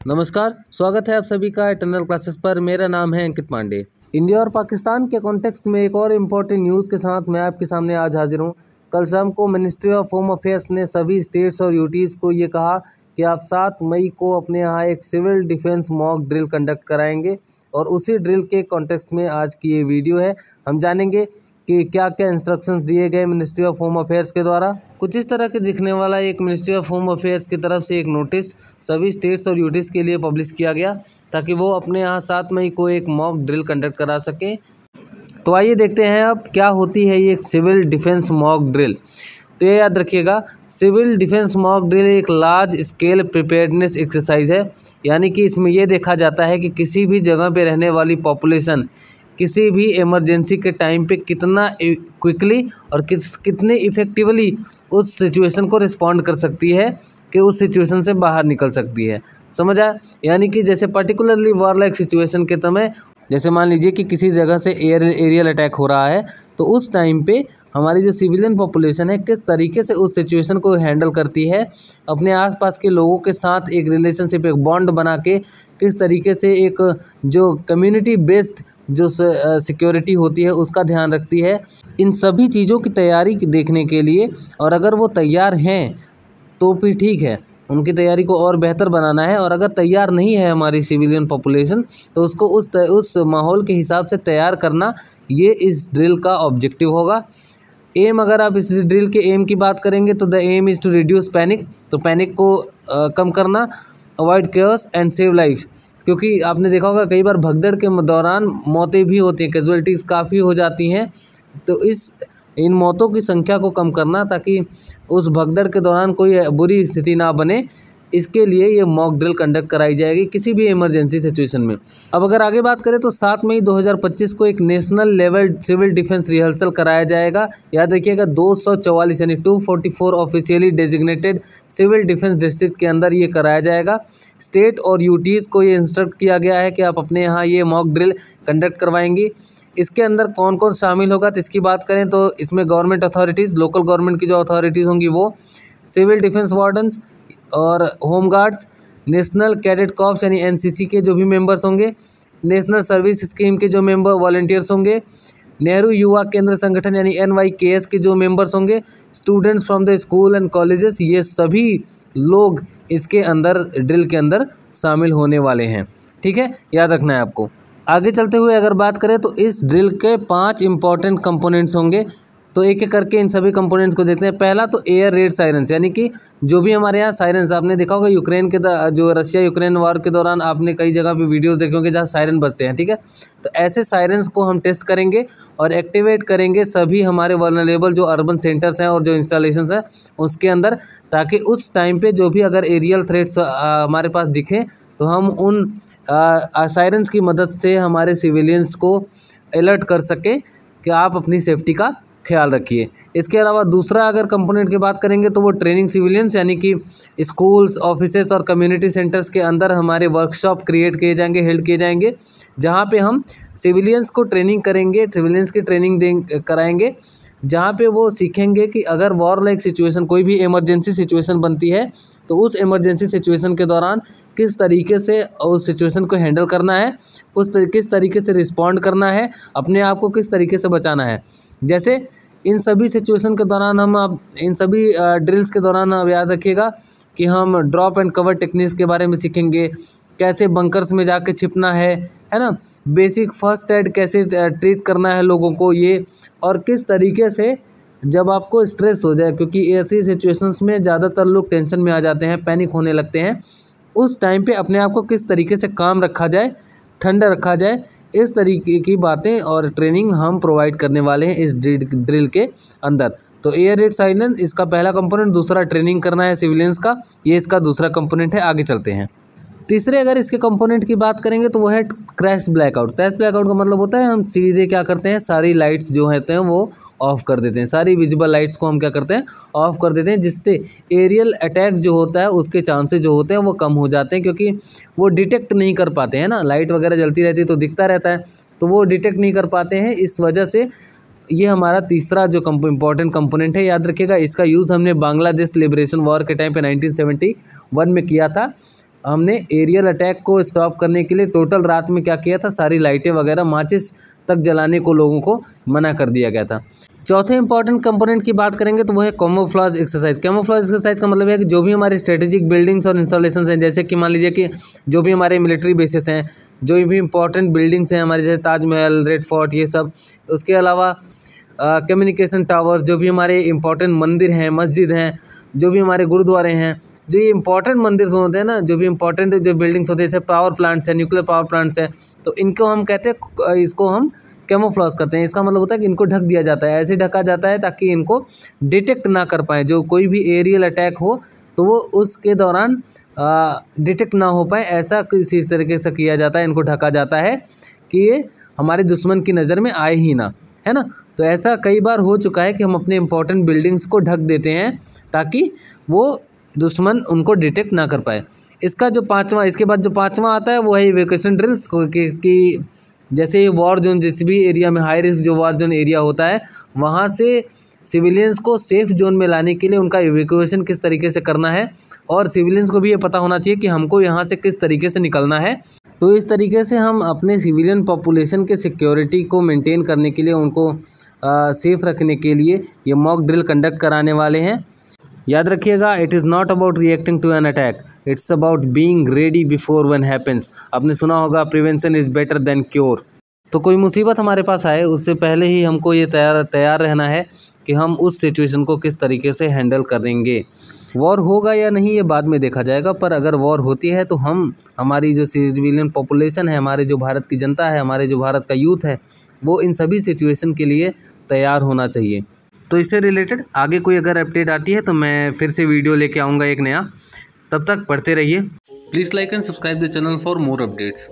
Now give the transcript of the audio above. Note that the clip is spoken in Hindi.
नमस्कार, स्वागत है आप सभी का इटर्नल क्लासेस पर। मेरा नाम है अंकित पांडे। इंडिया और पाकिस्तान के कॉन्टेक्स्ट में एक और इम्पोर्टेंट न्यूज़ के साथ मैं आपके सामने आज हाजिर हूँ। कल शाम को मिनिस्ट्री ऑफ होम अफेयर्स ने सभी स्टेट्स और यूटीज़ को ये कहा कि आप 7 मई को अपने यहाँ एक civil defence mock drill conduct कराएंगे और उसी ड्रिल के कॉन्टेक्स्ट में आज की ये वीडियो है। हम जानेंगे कि क्या क्या इंस्ट्रक्शंस दिए गए मिनिस्ट्री ऑफ होम अफेयर्स के द्वारा। कुछ इस तरह के दिखने वाला एक मिनिस्ट्री ऑफ होम अफेयर्स की तरफ से एक नोटिस सभी स्टेट्स और यूटीज़ के लिए पब्लिश किया गया ताकि वो अपने यहाँ 7 मई को एक मॉक ड्रिल कंडक्ट करा सकें। तो आइए देखते हैं अब क्या होती है ये एक सिविल डिफेंस मॉक ड्रिल। तो ये याद रखिएगा, सिविल डिफेंस मॉक ड्रिल एक लार्ज स्केल प्रिपेयर्डनेस एक्सरसाइज है, यानी कि इसमें यह देखा जाता है कि किसी भी जगह पे रहने वाली पॉपुलेशन किसी भी इमरजेंसी के टाइम पे कितना क्विकली और कितने इफ़ेक्टिवली उस सिचुएशन को रिस्पॉन्ड कर सकती है कि उस सिचुएशन से बाहर निकल सकती है। समझ आया? यानी कि जैसे पर्टिकुलरली वॉर लाइक सिचुएशन के समय, जैसे मान लीजिए कि किसी जगह से एरियल अटैक हो रहा है, तो उस टाइम पे हमारी जो सिविलियन पॉपुलेशन है किस तरीके से उस सिचुएशन को हैंडल करती है, अपने आसपास के लोगों के साथ एक रिलेशनशिप, एक बॉन्ड बना के किस तरीके से एक जो कम्युनिटी बेस्ड जो सिक्योरिटी होती है उसका ध्यान रखती है। इन सभी चीज़ों की तैयारी देखने के लिए, और अगर वो तैयार हैं तो फिर ठीक है, उनकी तैयारी को और बेहतर बनाना है। और अगर तैयार नहीं है हमारी सिविलियन पॉपुलेशन, तो उसको उस माहौल के हिसाब से तैयार करना, ये इस ड्रिल का ऑब्जेक्टिव होगा। एम, अगर आप इस ड्रिल के एम की बात करेंगे तो the aim is to reduce panic, तो पैनिक को कम करना, avoid chaos and save life. क्योंकि आपने देखा होगा कई बार भगदड़ के दौरान मौतें भी होती हैं, कैजुअलिटीज़ काफ़ी हो जाती हैं। तो इन मौतों की संख्या को कम करना ताकि उस भगदड़ के दौरान कोई बुरी स्थिति ना बने, इसके लिए ये मॉक ड्रिल कंडक्ट कराई जाएगी किसी भी इमरजेंसी सिचुएशन में। अब अगर आगे बात करें तो 7 मई 2025 को एक national level civil defence rehearsal कराया जाएगा। याद रखिएगा 244 यानी 244 officially designated civil defence district के अंदर ये कराया जाएगा। स्टेट और यूटीज़ को ये इंस्ट्रक्ट किया गया है कि आप अपने यहाँ ये मॉक ड्रिल कंडक्ट करवाएंगी। इसके अंदर कौन कौन शामिल होगा, तो इसकी बात करें तो इसमें गवर्नमेंट अथॉरिटीज़, लोकल गवर्नमेंट की जो अथॉरिटीज़ होंगी वो, सिविल डिफेंस वार्डन्स और home guards, national cadet corps यानी एनसीसी के जो भी मेंबर्स होंगे, नेशनल सर्विस स्कीम के जो मेंबर वॉलंटियर्स होंगे, नेहरू युवा केंद्र संगठन यानी NYKS के जो मेंबर्स होंगे, students from the school and colleges, ये सभी लोग इसके अंदर ड्रिल के अंदर शामिल होने वाले हैं। ठीक है, याद रखना है आपको। आगे चलते हुए अगर बात करें तो इस ड्रिल के 5 इंपॉर्टेंट कंपोनेंट्स होंगे, तो एक एक करके इन सभी कंपोनेंट्स को देखते हैं। पहला तो एयर रेड साइरेंस, यानी कि जो भी हमारे यहाँ साइरेंस आपने देखा होगा यूक्रेन के जो रशिया यूक्रेन वार के दौरान आपने कई जगह पे वीडियोस देखे होंगे जहाँ सायरन बजते हैं। ठीक है, तो ऐसे साइरेंस को हम टेस्ट करेंगे और एक्टिवेट करेंगे सभी हमारे वल्नरेबल जो अर्बन सेंटर्स हैं और जो इंस्टॉलेशंस हैं उसके अंदर, ताकि उस टाइम पर जो भी अगर एरियल थ्रेट्स हमारे पास दिखें तो हम उन साइरेंस की मदद से हमारे सिविलियंस को अलर्ट कर सकें कि आप अपनी सेफ्टी का ख्याल रखिए। इसके अलावा दूसरा अगर कंपोनेंट की बात करेंगे तो वो ट्रेनिंग सिविलियंस, यानी कि स्कूल्स, ऑफिसेस और कम्युनिटी सेंटर्स के अंदर हमारे वर्कशॉप क्रिएट किए जाएंगे, हेल्ड किए जाएंगे, जहाँ पे हम सिविलियंस को ट्रेनिंग करेंगे, सिविलियंस की ट्रेनिंग कराएंगे, जहाँ पे वो सीखेंगे कि अगर वॉर लाइक सिचुएशन, कोई भी इमरजेंसी सिचुएशन बनती है तो उस इमरजेंसी सिचुएशन के दौरान किस तरीके से उस सिचुएशन को हैंडल करना है, किस तरीके से रिस्पॉन्ड करना है, अपने आप को किस तरीके से बचाना है। जैसे इन सभी सिचुएशन के दौरान अब इन सभी ड्रिल्स के दौरान अब याद रखिएगा कि हम ड्रॉप एंड कवर टेक्निक्स के बारे में सीखेंगे, कैसे बंकर्स में जाके छिपना है ना, बेसिक फर्स्ट एड कैसे ट्रीट करना है लोगों को ये, और किस तरीके से जब आपको स्ट्रेस हो जाए, क्योंकि ऐसी सिचुएशंस में ज़्यादातर लोग टेंशन में आ जाते हैं, पैनिक होने लगते हैं, उस टाइम पे अपने आप को किस तरीके से काम रखा जाए, ठंडा रखा जाए, इस तरीके की बातें और ट्रेनिंग हम प्रोवाइड करने वाले हैं इस ड्रिल के अंदर। तो एयर रेड साइलेंस इसका पहला कंपोनेंट, दूसरा ट्रेनिंग करना है सिविलियंस का, ये इसका दूसरा कंपोनेंट है। आगे चलते हैं। तीसरे अगर इसके कंपोनेंट की बात करेंगे तो वो है क्रैश ब्लैकआउट। क्रैश ब्लैकआउट का मतलब होता है हम सीधे क्या करते हैं, सारी लाइट्स जो होते हैं वो ऑफ़ कर देते हैं, सारी विजिबल लाइट्स को हम क्या करते हैं, ऑफ़ कर देते हैं, जिससे एरियल अटैक्स जो होता है उसके चांसेस जो होते हैं वो कम हो जाते हैं, क्योंकि वो डिटेक्ट नहीं कर पाते हैं ना, लाइट वगैरह जलती रहती है तो दिखता रहता है, तो वो डिटेक्ट नहीं कर पाते हैं। इस वजह से ये हमारा तीसरा जो इम्पॉर्टेंट कंपोनेंट है। याद रखिएगा इसका यूज़ हमने बांग्लादेश लिबरेशन वॉर के टाइम पे 1971 में किया था। हमने एरियल अटैक को स्टॉप करने के लिए टोटल रात में क्या किया था, सारी लाइटें वगैरह माचिस तक जलाने को लोगों को मना कर दिया गया था। चौथे इंपॉर्टेंट कंपोनेंट की बात करेंगे तो वो है कैमोफ्लेज एक्सरसाइज। कैमोफ्लेज एक्सरसाइज का मतलब है कि जो भी हमारे स्ट्रेटेजिक बिल्डिंग्स और इंस्टॉलेशंस हैं, जैसे कि मान लीजिए कि जो भी हमारे मिलिट्री बेसिस हैं, जो भी इंपॉर्टेंट बिल्डिंग्स हैं हमारे, जैसे ताजमहल, रेड फोर्ट, ये सब, उसके अलावा कम्युनिकेशन टावर्स, जो भी हमारे इंपॉर्टेंट मंदिर हैं, मस्जिद हैं, जो भी हमारे गुरुद्वारे हैं, जो ये इंपॉर्टेंट मंदिर होते हैं ना, जो भी इंपॉर्टेंट जो बिल्डिंग्स होते हैं, जैसे पावर प्लांट्स है, न्यूक्लियर पावर प्लांट्स है, तो इनको हम कहते हैं, इसको हम कैमोफ्लेज करते हैं। इसका मतलब होता है कि इनको ढक दिया जाता है, ऐसे ढका जाता है ताकि इनको डिटेक्ट ना कर पाएँ। जो कोई भी एरियल अटैक हो तो वो उसके दौरान डिटेक्ट ना हो पाए, ऐसा किसी इस तरीके से किया जाता है, इनको ढका जाता है कि ये हमारे दुश्मन की नज़र में आए ही ना, है ना। तो ऐसा कई बार हो चुका है कि हम अपने इंपॉर्टेंट बिल्डिंग्स को ढक देते हैं ताकि वो दुश्मन उनको डिटेक्ट ना कर पाए। इसका जो पाँचवा, इसके बाद जो पाँचवा आता है वो है इवैक्यूएशन ड्रिल्स कि जैसे वॉर जोन, जिस भी एरिया में हाई रिस्क जो वॉर जोन एरिया होता है, वहाँ से सिविलियंस को सेफ़ जोन में लाने के लिए उनका इवैक्यूएशन किस तरीके से करना है, और सिविलियंस को भी ये पता होना चाहिए कि हमको यहाँ से किस तरीके से निकलना है। तो इस तरीके से हम अपने सिविलियन पॉपुलेशन के सिक्योरिटी को मेंटेन करने के लिए, उनको सेफ़ रखने के लिए ये मॉक ड्रिल कंडक्ट कराने वाले हैं। याद रखिएगा, it is not about reacting to an attack, it's about being ready before when happens. आपने सुना होगा prevention is better than cure. तो कोई मुसीबत हमारे पास आए उससे पहले ही हमको ये तैयार रहना है कि हम उस सिचुएशन को किस तरीके से हैंडल करेंगे। वॉर होगा या नहीं ये बाद में देखा जाएगा, पर अगर वॉर होती है तो हम, हमारी जो सिविलियन पॉपुलेशन है, हमारे जो भारत की जनता है, हमारे जो भारत का यूथ है, वो इन सभी सिचुएशन के लिए तैयार होना चाहिए। तो इससे रिलेटेड आगे कोई अगर अपडेट आती है तो मैं फिर से वीडियो लेके आऊँगा एक नया। तब तक पढ़ते रहिए। Please like and subscribe the channel for more updates.